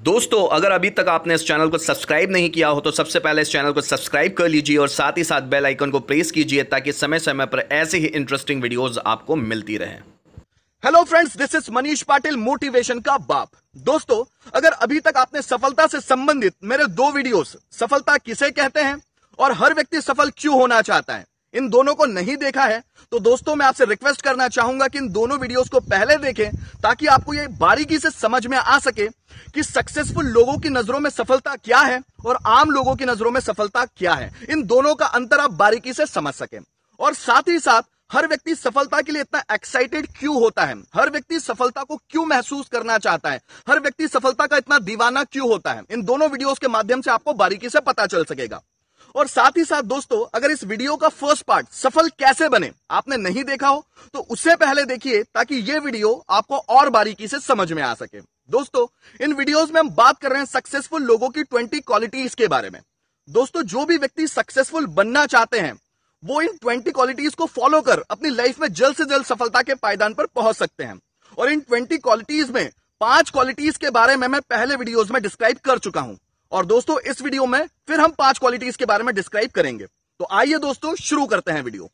दोस्तों, अगर अभी तक आपने इस चैनल को सब्सक्राइब नहीं किया हो तो सबसे पहले इस चैनल को सब्सक्राइब कर लीजिए और साथ ही साथ बेल आइकन को प्रेस कीजिए ताकि समय समय पर ऐसे ही इंटरेस्टिंग वीडियोस आपको मिलती रहें। Hello friends, this is Manish Patil, motivation का बाप। दोस्तों, अगर अभी तक आपने सफलता से संबंधित मेरे दो वीडियोस, सफलता किसे कहते हैं और हर व्यक्ति सफल क्यों होना चाहता है, इन दोनों को नहीं देखा है तो दोस्तों मैं आपसे रिक्वेस्ट करना चाहूंगा कि इन दोनों वीडियोस को पहले देखें ताकि आपको ये बारीकी से समझ में आ सके कि सक्सेसफुल लोगों की नजरों में सफलता क्या है और आम लोगों की नजरों में सफलता क्या है। इन दोनों का अंतर आप बारीकी से समझ सकें और साथ ही साथ हर व्यक्ति सफलता के लिए इतना एक्साइटेड क्यों होता है, हर व्यक्ति सफलता को क्यों महसूस करना चाहता है, हर व्यक्ति सफलता का इतना दीवाना क्यों होता है, इन दोनों वीडियोस के माध्यम से आपको बारीकी से पता चल सकेगा। और साथ ही साथ दोस्तों, अगर इस वीडियो का फर्स्ट पार्ट सफल कैसे बने आपने नहीं देखा हो तो उससे पहले देखिए ताकि यह वीडियो आपको और बारीकी से समझ में आ सके। दोस्तों, इन वीडियोस में हम बात कर रहे हैं सक्सेसफुल लोगों की 20 क्वालिटीज के बारे में। दोस्तों, जो भी व्यक्ति सक्सेसफुल बनना चाहते हैं वो इन 20 क्वालिटीज को फॉलो कर अपनी लाइफ में जल्द से जल्द सफलता के पायदान पर पहुंच सकते हैं। और इन 20 क्वालिटीज में 5 क्वालिटीज के बारे में मैं पहले वीडियोस में डिस्क्राइब कर चुका हूं और दोस्तों इस वीडियो में फिर हम 5 क्वालिटीज के बारे में डिस्क्राइब करेंगे। तो आइए दोस्तों शुरू करते हैं वीडियो।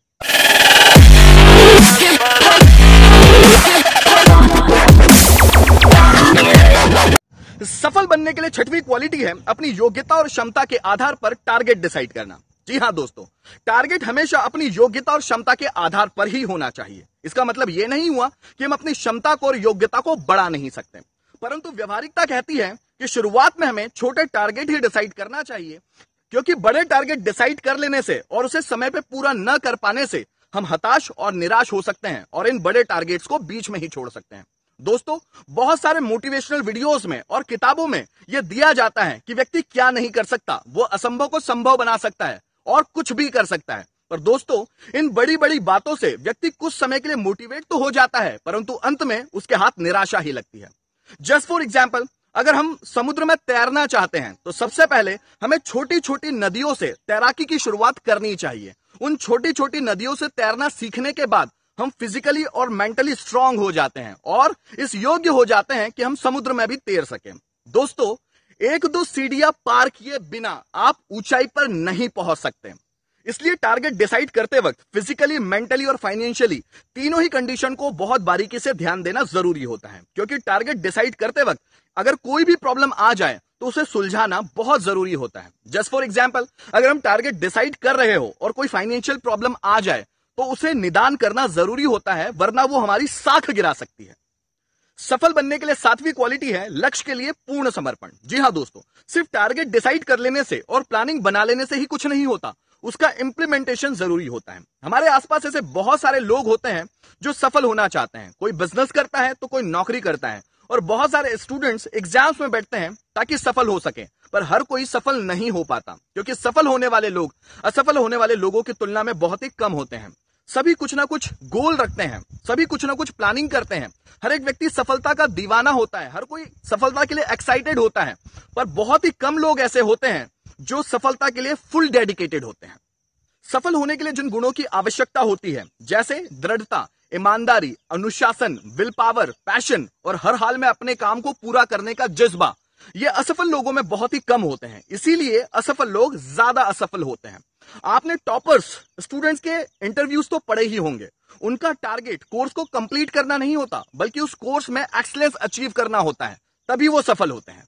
सफल बनने के लिए छठवीं क्वालिटी है अपनी योग्यता और क्षमता के आधार पर टारगेट डिसाइड करना। जी हां दोस्तों, टारगेट हमेशा अपनी योग्यता और क्षमता के आधार पर ही होना चाहिए। इसका मतलब यह नहीं हुआ कि हम अपनी क्षमता को और योग्यता को बढ़ा नहीं सकते, परंतु व्यवहारिकता कहती है कि शुरुआत में हमें छोटे टारगेट ही डिसाइड करना चाहिए, क्योंकि बड़े टारगेट डिसाइड कर लेने से और उसे समय पे पूरा न कर पाने से हम हताश और निराश हो सकते हैं और इन बड़े टारगेट्स को बीच में ही छोड़ सकते हैं। दोस्तों, बहुत सारे मोटिवेशनल वीडियोस में और किताबों में यह दिया जाता है कि व्यक्ति क्या नहीं कर सकता, वो असंभव को संभव बना सकता है और कुछ भी कर सकता है। पर दोस्तों, इन बड़ी बड़ी बातों से व्यक्ति कुछ समय के लिए मोटिवेट तो हो जाता है, परंतु अंत में उसके हाथ निराशा ही लगती है। जस्ट फॉर एग्जाम्पल, अगर हम समुद्र में तैरना चाहते हैं तो सबसे पहले हमें छोटी छोटी नदियों से तैराकी की शुरुआत करनी चाहिए। उन छोटी छोटी नदियों से तैरना सीखने के बाद हम फिजिकली और मेंटली स्ट्रांग हो जाते हैं और इस योग्य हो जाते हैं कि हम समुद्र में भी तैर सकें। दोस्तों, एक दो सीढ़ियां पार किए बिना आप ऊंचाई पर नहीं पहुंच सकते, इसलिए टारगेट डिसाइड करते वक्त फिजिकली, मेंटली और फाइनेंशियली तीनों ही कंडीशन को बहुत बारीकी से ध्यान देना जरूरी होता है, क्योंकि टारगेट डिसाइड करते वक्त अगर कोई भी प्रॉब्लम आ जाए तो उसे सुलझाना बहुत जरूरी होता है। जस्ट फॉर एग्जाम्पल, अगर हम टारगेट डिसाइड कर रहे हो और कोई फाइनेंशियल प्रॉब्लम आ जाए तो उसे निदान करना जरूरी होता है, वरना वो हमारी साख गिरा सकती है। सफल बनने के लिए 7वीं क्वालिटी है लक्ष्य के लिए पूर्ण समर्पण। जी हां दोस्तों, सिर्फ टारगेट डिसाइड कर लेने से और प्लानिंग बना लेने से ही कुछ नहीं होता, उसका इंप्लीमेंटेशन जरूरी होता है। हमारे आसपास ऐसे बहुत सारे लोग होते हैं जो सफल होना चाहते हैं। कोई बिजनेस करता है तो कोई नौकरी करता है और बहुत सारे स्टूडेंट्स एग्जाम्स में बैठते हैं ताकि सफल हो सके, पर हर कोई सफल नहीं हो पाता, क्योंकि सफल होने वाले लोग असफल होने वाले लोगों की तुलना में बहुत ही कम होते हैं। सभी कुछ ना कुछ गोल रखते हैं, सभी कुछ ना कुछ प्लानिंग करते हैं। हर एक व्यक्ति सफलता का दीवाना होता है, हर कोई सफलता के लिए एक्साइटेड होता है, पर बहुत ही कम लोग ऐसे होते हैं जो सफलता के लिए फुल डेडिकेटेड होते हैं। सफल होने के लिए जिन गुणों की आवश्यकता होती है, जैसे दृढ़ता, ईमानदारी, अनुशासन, विल पावर, पैशन और हर हाल में अपने काम को पूरा करने का जज्बा, ये असफल लोगों में बहुत ही कम होते हैं। इसीलिए असफल लोग ज्यादा असफल होते हैं। आपने टॉपर्स स्टूडेंट्स के इंटरव्यूज तो पढ़े ही होंगे। उनका टारगेट कोर्स को कंप्लीट करना नहीं होता, बल्कि उस कोर्स में एक्सीलेंस अचीव करना होता है, तभी वो सफल होते हैं।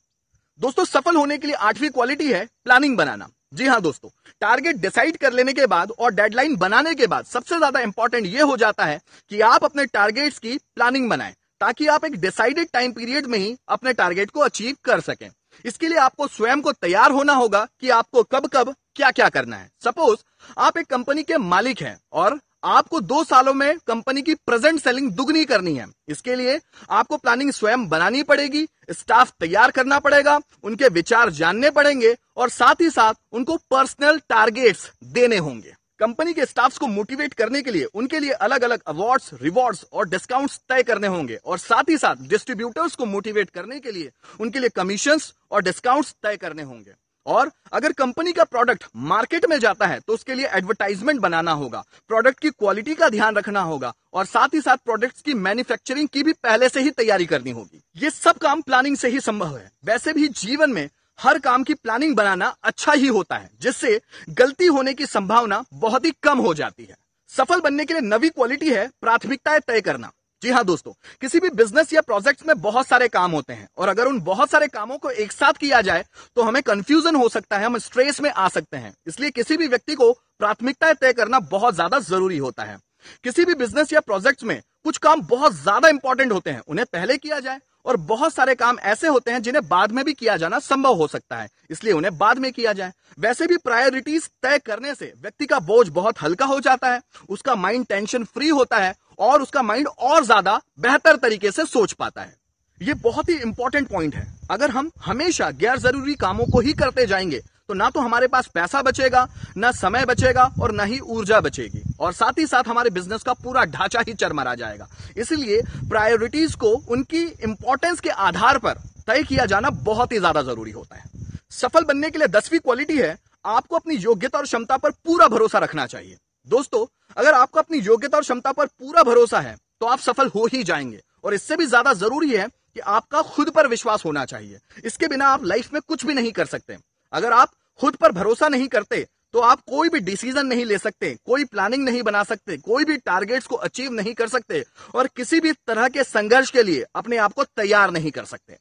दोस्तों, सफल होने के लिए 8वीं क्वालिटी है प्लानिंग बनाना। जी हां दोस्तों, टारगेट डिसाइड कर लेने के बाद और डेडलाइन बनाने के बाद सबसे ज्यादा इंपॉर्टेंट यह हो जाता है कि आप अपने टारगेट्स की प्लानिंग बनाएं, ताकि आप एक डिसाइडेड टाइम पीरियड में ही अपने टारगेट को अचीव कर सकें। इसके लिए आपको स्वयं को तैयार होना होगा कि आपको कब कब क्या क्या करना है। सपोज आप एक कंपनी के मालिक हैं और आपको 2 सालों में कंपनी की प्रेजेंट सेलिंग दुगनी करनी है। इसके लिए आपको प्लानिंग स्वयं बनानी पड़ेगी, स्टाफ तैयार करना पड़ेगा, उनके विचार जानने पड़ेंगे और साथ ही साथ उनको पर्सनल टारगेट्स देने होंगे। कंपनी के स्टाफ्स को मोटिवेट करने के लिए उनके लिए अलग अलग अवार्ड्स, रिवॉर्ड्स और डिस्काउंट्स तय करने होंगे और साथ ही साथ डिस्ट्रीब्यूटर्स को मोटिवेट करने के लिए उनके लिए कमीशंस और डिस्काउंट्स तय करने होंगे। और अगर कंपनी का प्रोडक्ट मार्केट में जाता है तो उसके लिए एडवर्टाइजमेंट बनाना होगा, प्रोडक्ट की क्वालिटी का ध्यान रखना होगा और साथ ही साथ प्रोडक्ट्स की मैन्युफैक्चरिंग की भी पहले से ही तैयारी करनी होगी। ये सब काम प्लानिंग से ही संभव है। वैसे भी जीवन में हर काम की प्लानिंग बनाना अच्छा ही होता है, जिससे गलती होने की संभावना बहुत ही कम हो जाती है। सफल बनने के लिए नवी क्वालिटी है प्राथमिकताएं तय करना। जी हाँ दोस्तों, किसी भी बिजनेस या प्रोजेक्ट्स में बहुत सारे काम होते हैं और अगर उन बहुत सारे कामों को एक साथ किया जाए तो हमें कंफ्यूजन हो सकता है, हम स्ट्रेस में आ सकते हैं। इसलिए किसी भी व्यक्ति को प्राथमिकताएं तय करना बहुत ज्यादा जरूरी होता है। किसी भी बिजनेस या प्रोजेक्ट्स में कुछ काम बहुत ज्यादा इंपॉर्टेंट होते हैं, उन्हें पहले किया जाए और बहुत सारे काम ऐसे होते हैं जिन्हें बाद में भी किया जाना संभव हो सकता है, इसलिए उन्हें बाद में किया जाए। वैसे भी प्रायोरिटीज तय करने से व्यक्ति का बोझ बहुत हल्का हो जाता है, उसका माइंड टेंशन फ्री होता है और उसका माइंड और ज्यादा बेहतर तरीके से सोच पाता है। ये बहुत ही इंपॉर्टेंट पॉइंट है। अगर हम हमेशा गैर जरूरी कामों को ही करते जाएंगे तो ना तो हमारे पास पैसा बचेगा, ना समय बचेगा और ना ही ऊर्जा बचेगी और साथ ही साथ हमारे बिजनेस का पूरा ढांचा ही चरमरा जाएगा। इसलिए प्रायोरिटीज को उनकी इंपॉर्टेंस के आधार पर तय किया जाना बहुत ही ज्यादा जरूरी होता है। सफल बनने के लिए 10वीं क्वालिटी है आपको अपनी योग्यता और क्षमता पर पूरा भरोसा रखना चाहिए। दोस्तों, अगर आपको अपनी योग्यता और क्षमता पर पूरा भरोसा है तो आप सफल हो ही जाएंगे और इससे भी ज्यादा जरूरी है कि आपका खुद पर विश्वास होना चाहिए। इसके बिना आप लाइफ में कुछ भी नहीं कर सकते। अगर आप खुद पर भरोसा नहीं करते तो आप कोई भी डिसीजन नहीं ले सकते, कोई प्लानिंग नहीं बना सकते, कोई भी टारगेट्स को अचीव नहीं कर सकते और किसी भी तरह के संघर्ष के लिए अपने आप को तैयार नहीं कर सकते।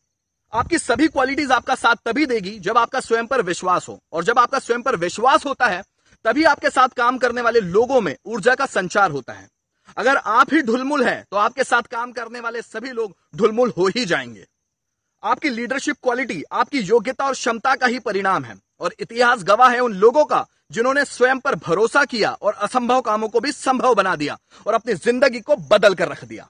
आपकी सभी क्वालिटीज आपका साथ तभी देगी जब आपका स्वयं पर विश्वास हो और जब आपका स्वयं पर विश्वास होता है तभी आपके साथ काम करने वाले लोगों में ऊर्जा का संचार होता है। अगर आप ही ढुलमुल हैं तो आपके साथ काम करने वाले सभी लोग ढुलमुल हो ही जाएंगे। आपकी लीडरशिप क्वालिटी आपकी योग्यता और क्षमता का ही परिणाम है और इतिहास गवाह है उन लोगों का जिन्होंने स्वयं पर भरोसा किया और असंभव कामों को भी संभव बना दिया और अपनी जिंदगी को बदल कर रख दिया।